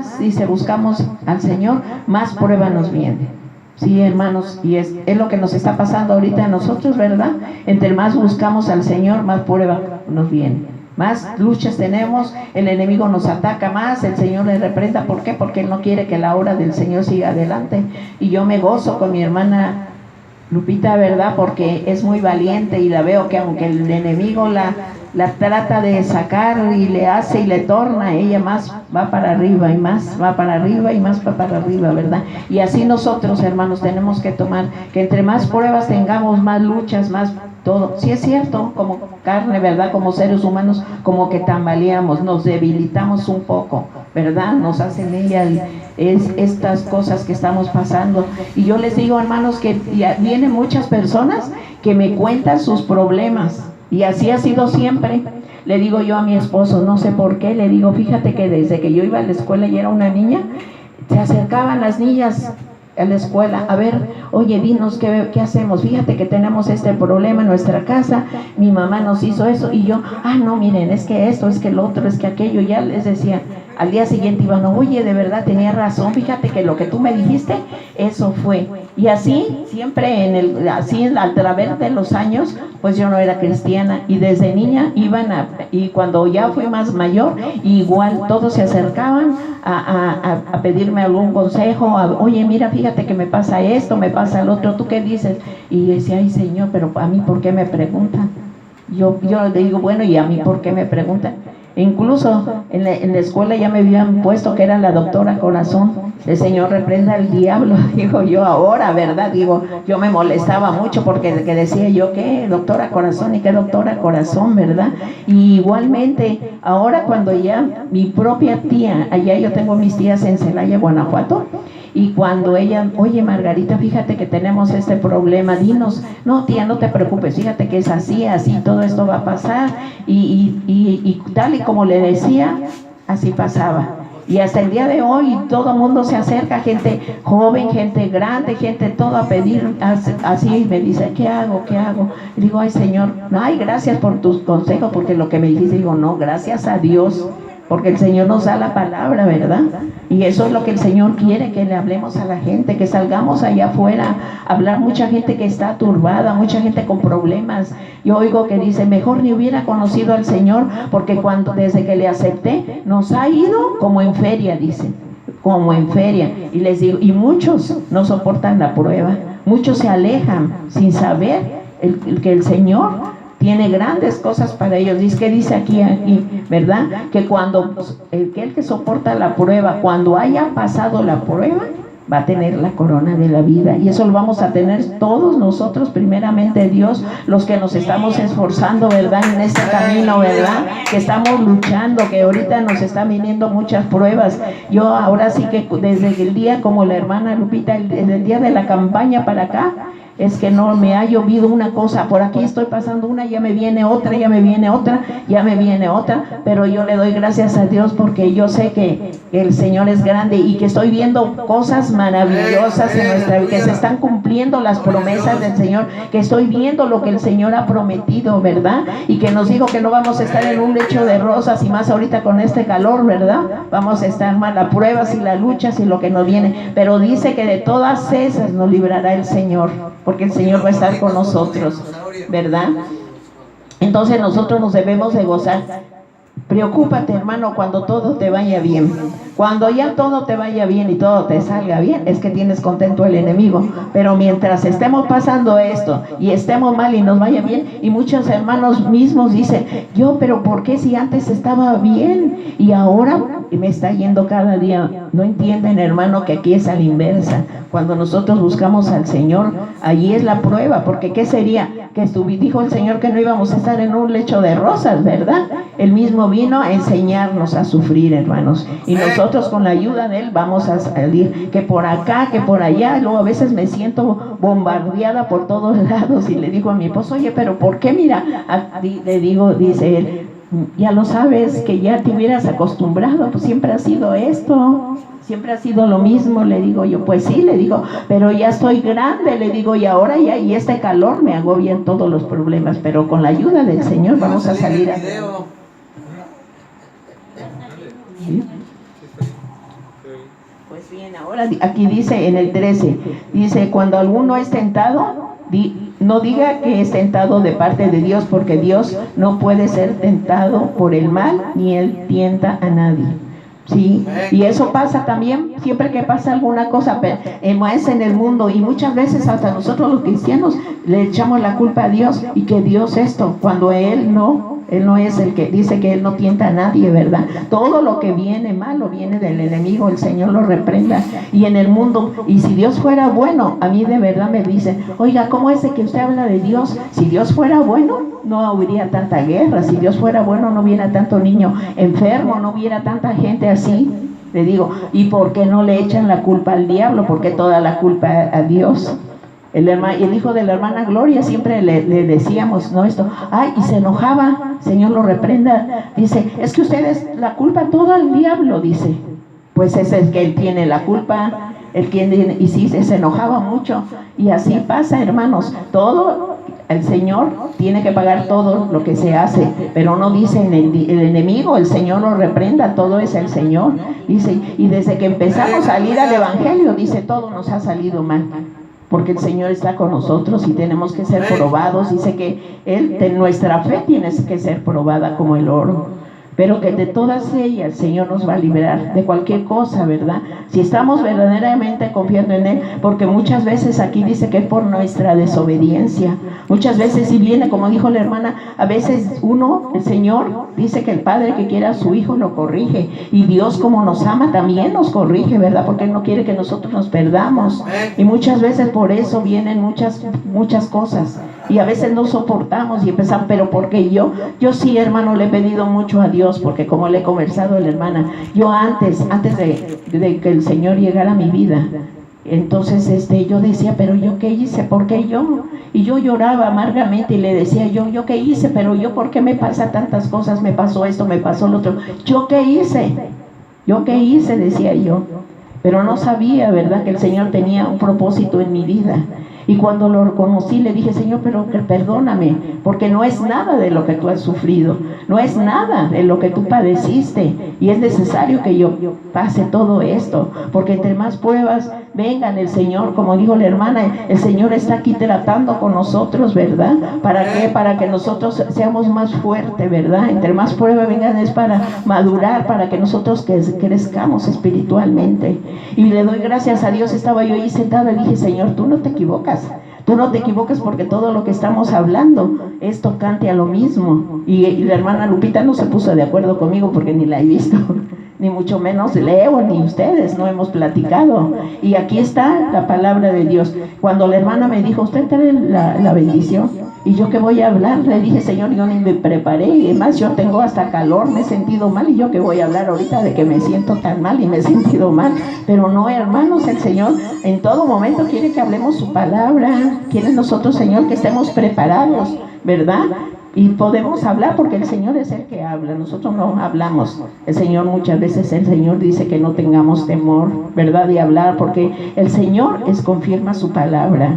más, dice, buscamos al Señor, más prueba nos viene. Sí, hermanos, y es lo que nos está pasando ahorita a nosotros, ¿verdad? Entre más buscamos al Señor, más prueba nos viene. Más luchas tenemos, el enemigo nos ataca más, el Señor le reprenda. ¿Por qué? Porque Él no quiere que la obra del Señor siga adelante. Y yo me gozo con mi hermana Lupita, ¿verdad? Porque es muy valiente y la veo que aunque el enemigo la trata de sacar y le hace y le torna, ella más va para arriba y más va para arriba y más va para arriba, ¿verdad? Y así nosotros, hermanos, tenemos que tomar, que entre más pruebas tengamos, más luchas, más todo. Sí es cierto, como carne, ¿verdad? Como seres humanos, como que tambaleamos, nos debilitamos un poco, ¿verdad? Nos hacen estas cosas que estamos pasando. Y yo les digo, hermanos, que vienen muchas personas que me cuentan sus problemas. Y así ha sido siempre. Le digo yo a mi esposo, no sé por qué, le digo, fíjate que desde que yo iba a la escuela y era una niña, se acercaban las niñas a la escuela, a ver, oye, dinos qué hacemos, fíjate que tenemos este problema en nuestra casa, mi mamá nos hizo eso, y yo, no, miren, es que esto, es que el otro, es que aquello, ya les decía. Al día siguiente iban, oye, de verdad tenía razón, fíjate que lo que tú me dijiste, eso fue. Y así, siempre así a través de los años, pues yo no era cristiana, y desde niña y cuando ya fui más mayor, igual todos se acercaban a pedirme algún consejo, oye, mira, fíjate que me pasa esto, me pasa el otro, ¿tú qué dices? Y yo decía, ay Señor, pero a mí, ¿por qué me preguntan? Yo le digo, bueno, ¿y a mí por qué me preguntan? Incluso en la escuela ya me habían puesto que era la doctora corazón. El Señor reprenda al diablo, digo yo ahora, ¿verdad? Digo, yo me molestaba mucho porque que decía yo, ¿qué doctora corazón? ¿Y qué doctora corazón, verdad? Y igualmente, ahora cuando ya mi propia tía, allá yo tengo mis tías en Celaya, Guanajuato, y cuando ella, oye Margarita, fíjate que tenemos este problema, dinos, no tía, no te preocupes, fíjate que es así, todo esto va a pasar, y tal y como le decía, así pasaba. Y hasta el día de hoy todo el mundo se acerca, gente joven, gente grande, gente todo a pedir, así me dice, ¿qué hago? ¿Qué hago? Y digo, ay Señor, ay, gracias por tus consejos, porque lo que me dijiste, digo, no, gracias a Dios, porque el Señor nos da la palabra, ¿verdad? Y eso es lo que el Señor quiere, que le hablemos a la gente, que salgamos allá afuera a hablar. Mucha gente que está turbada, mucha gente con problemas. Yo oigo que dice, mejor ni hubiera conocido al Señor, porque desde que le acepté, nos ha ido como en feria, dicen, como en feria. Y les digo, y muchos no soportan la prueba, muchos se alejan sin saber que el Señor tiene grandes cosas para ellos. Dice aquí, ¿verdad? Que cuando el que soporta la prueba, cuando haya pasado la prueba, va a tener la corona de la vida. Y eso lo vamos a tener todos nosotros, primeramente Dios, los que nos estamos esforzando, ¿verdad? En este camino, ¿verdad? Que estamos luchando, que ahorita nos están viniendo muchas pruebas. Yo ahora sí que desde el día, como la hermana Lupita, el día de la campaña para acá, es que no me ha llovido una cosa, por aquí estoy pasando una, ya me viene otra, ya me viene otra, ya me viene otra, pero yo le doy gracias a Dios porque yo sé que el Señor es grande y que estoy viendo cosas maravillosas en nuestra vida, que se están cumpliendo las promesas del Señor, que estoy viendo lo que el Señor ha prometido, ¿verdad? Y que nos dijo que no vamos a estar en un lecho de rosas, y más ahorita con este calor, ¿verdad? Vamos a estar mal, las pruebas y las luchas y lo que nos viene, pero dice que de todas esas nos librará el Señor, porque el Señor va a estar con nosotros, ¿verdad? Entonces nosotros nos debemos de gozar. Preocúpate, hermano, cuando todo te vaya bien. Cuando ya todo te vaya bien y todo te salga bien, es que tienes contento al enemigo. Pero mientras estemos pasando esto y estemos mal y nos vaya bien, y muchos hermanos mismos dicen, pero ¿por qué si antes estaba bien y ahora me está yendo cada día? No entienden, hermano, que aquí es a la inversa. Cuando nosotros buscamos al Señor, allí es la prueba, porque ¿qué sería? Que dijo el Señor que no íbamos a estar en un lecho de rosas, ¿verdad? Él mismo vino a enseñarnos a sufrir, hermanos, y nosotros con la ayuda de Él vamos a salir, que por acá, que por allá. Luego a veces me siento bombardeada por todos lados, y le digo a mi esposo, oye, pero ¿por qué? Mira, le digo, dice él, ya lo sabes, que ya te hubieras acostumbrado, pues siempre ha sido esto, siempre ha sido lo mismo. Le digo yo, pues sí, le digo, pero ya estoy grande, le digo, y ahora ya, y este calor me agobia en todos los problemas, pero con la ayuda del Señor vamos a salir. ¿Sí? Pues bien, ahora aquí dice en el 13, dice, cuando alguno es tentado, no diga que es tentado de parte de Dios, porque Dios no puede ser tentado por el mal, ni Él tienta a nadie. Sí, y eso pasa también siempre que pasa alguna cosa más en el mundo, y muchas veces hasta nosotros los cristianos le echamos la culpa a Dios, y que Dios esto, cuando Él no es el que dice que Él no tienta a nadie, ¿verdad? Todo lo que viene malo viene del enemigo, el Señor lo reprenda. Y en el mundo, y si Dios fuera bueno, a mí de verdad me dicen, oiga, ¿cómo es de que usted habla de Dios? Si Dios fuera bueno, no habría tanta guerra. Si Dios fuera bueno, no hubiera tanto niño enfermo, no hubiera tanta gente así. Le digo, ¿y por qué no le echan la culpa al diablo? ¿Por qué toda la culpa a Dios? El hijo de la hermana Gloria siempre le decíamos, ¿no? Esto, ay, y se enojaba, Señor lo reprenda. Dice, es que ustedes, la culpa todo al diablo, dice. Pues ese es que él tiene la culpa, él tiene, y sí, se enojaba mucho. Y así pasa, hermanos, todo, el Señor tiene que pagar todo lo que se hace, pero no dice el enemigo, el Señor lo reprenda, todo es el Señor. Dice, y desde que empezamos a salir al Evangelio, dice, todo nos ha salido mal. Porque el Señor está con nosotros y tenemos que ser probados. Dice que nuestra fe tiene que ser probada como el oro. Pero que de todas ellas el Señor nos va a liberar de cualquier cosa, ¿verdad? Si estamos verdaderamente confiando en Él, porque muchas veces aquí dice que es por nuestra desobediencia. Muchas veces si viene, como dijo la hermana, a veces el Señor dice que el Padre que quiere a su Hijo lo corrige. Y Dios, como nos ama, también nos corrige, ¿verdad? Porque Él no quiere que nosotros nos perdamos. Y muchas veces por eso vienen muchas cosas. Y a veces no soportamos y empezamos, pero porque yo sí, hermano, le he pedido mucho a Dios, porque como le he conversado a la hermana, yo antes de que el Señor llegara a mi vida, entonces yo decía, pero yo qué hice, ¿por qué yo? Y yo lloraba amargamente y le decía, yo qué hice, pero yo, ¿por qué me pasa tantas cosas? Me pasó esto, me pasó lo otro, ¿yo qué hice? ¿Yo qué hice? Decía yo, pero no sabía, ¿verdad?, que el Señor tenía un propósito en mi vida. Y cuando lo reconocí, le dije, Señor, pero perdóname, porque no es nada de lo que tú has sufrido, no es nada de lo que tú padeciste, y es necesario que yo pase todo esto, porque entre más pruebas vengan, el Señor, como dijo la hermana, el Señor está aquí tratando con nosotros, ¿verdad? ¿Para qué? Para que nosotros seamos más fuertes, ¿verdad? Entre más pruebas vengan es para madurar, para que nosotros crezcamos espiritualmente. Y le doy gracias a Dios. Estaba yo ahí sentada y dije, Señor, tú no te equivocas. Tú no te equivoques, porque todo lo que estamos hablando es tocante a lo mismo. Y la hermana Lupita no se puso de acuerdo conmigo porque ni la he visto, ni mucho menos Leo, ni ustedes, no hemos platicado. Y aquí está la palabra de Dios. Cuando la hermana me dijo, usted trae la bendición, y yo, ¿qué voy a hablar? Le dije, Señor, yo ni me preparé, y además yo tengo hasta calor, me he sentido mal, y yo ¿qué voy a hablar ahorita de que me siento tan mal y me he sentido mal? Pero no, hermanos, el Señor en todo momento quiere que hablemos su palabra, quiere nosotros, Señor, que estemos preparados, ¿verdad? Y podemos hablar porque el Señor es el que habla, nosotros no hablamos. El Señor, muchas veces el Señor dice que no tengamos temor, ¿verdad?, de hablar, porque el Señor confirma su palabra.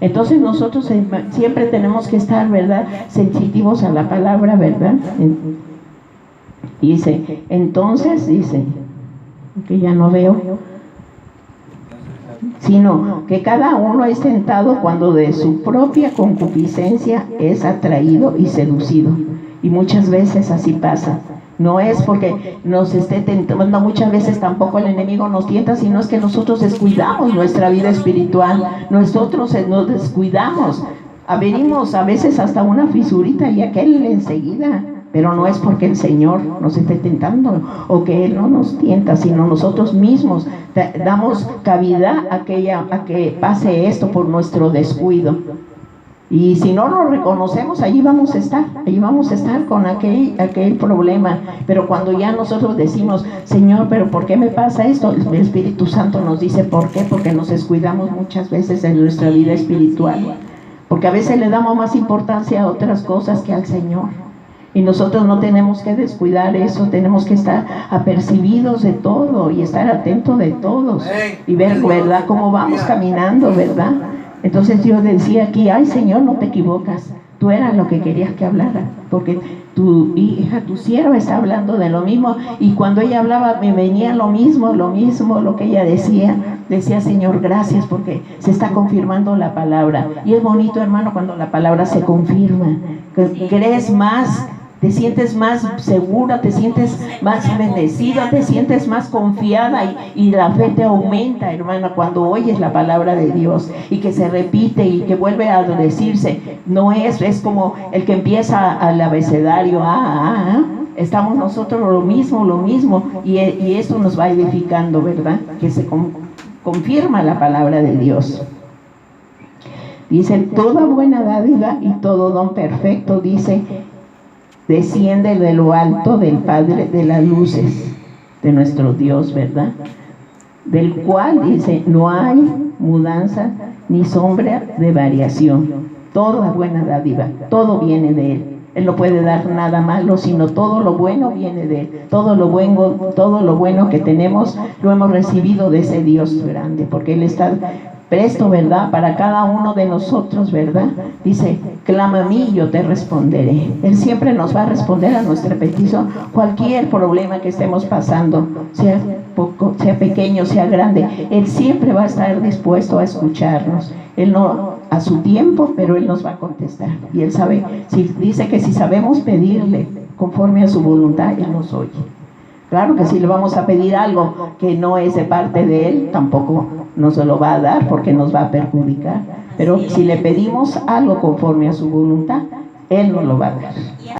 Entonces nosotros siempre tenemos que estar, ¿verdad?, sensitivos a la palabra, ¿verdad? Dice, entonces, dice, que ya no veo, sino que cada uno es tentado cuando de su propia concupiscencia es atraído y seducido. Y muchas veces así pasa. No es porque nos esté tentando, muchas veces tampoco el enemigo nos tienta, sino es que nosotros descuidamos nuestra vida espiritual, nosotros nos descuidamos, venimos a veces hasta una fisurita y aquel enseguida, pero no es porque el Señor nos esté tentando o que Él no nos tienta, sino nosotros mismos damos cabida a que pase esto por nuestro descuido. Y si no lo reconocemos, allí vamos a estar con aquel problema. Pero cuando ya nosotros decimos, Señor, pero ¿por qué me pasa esto? El Espíritu Santo nos dice, ¿por qué? Porque nos descuidamos muchas veces en nuestra vida espiritual. Porque a veces le damos más importancia a otras cosas que al Señor. Y nosotros no tenemos que descuidar eso, tenemos que estar apercibidos de todo y estar atentos de todos. Y ver, ¿verdad?, cómo vamos caminando, ¿verdad? Entonces yo decía aquí, ay, Señor, no te equivocas, tú eras lo que querías que hablara, porque tu hija, tu sierva está hablando de lo mismo, y cuando ella hablaba me venía lo mismo, lo que ella decía. Decía, Señor, gracias, porque se está confirmando la palabra. Y es bonito, hermano, cuando la palabra se confirma, que crees más, te sientes más segura, te sientes más bendecida, te sientes más confiada, y la fe te aumenta, hermana, cuando oyes la palabra de Dios y que se repite y que vuelve a decirse. No es como el que empieza al abecedario, estamos nosotros lo mismo, y esto nos va edificando, ¿verdad? Que se confirma la palabra de Dios. Dice, toda buena dádiva y todo don perfecto, dice, desciende de lo alto del Padre de las luces, de nuestro Dios, ¿verdad? Del cual, dice, no hay mudanza ni sombra de variación. Toda buena dádiva, todo viene de Él. Él no puede dar nada malo, sino todo lo bueno viene de Él. Todo lo bueno que tenemos lo hemos recibido de ese Dios grande, porque Él está presto, ¿verdad? Para cada uno de nosotros, ¿verdad? Dice, clama a mí y yo te responderé. Él siempre nos va a responder a nuestra petición, cualquier problema que estemos pasando, sea pequeño, sea grande. Él siempre va a estar dispuesto a escucharnos. Él no a su tiempo, pero Él nos va a contestar. Y Él sabe, dice que si sabemos pedirle conforme a su voluntad, Él nos oye. Claro que si le vamos a pedir algo que no es de parte de Él, tampoco nos lo va a dar, porque nos va a perjudicar. Pero si le pedimos algo conforme a su voluntad, Él nos lo va a dar.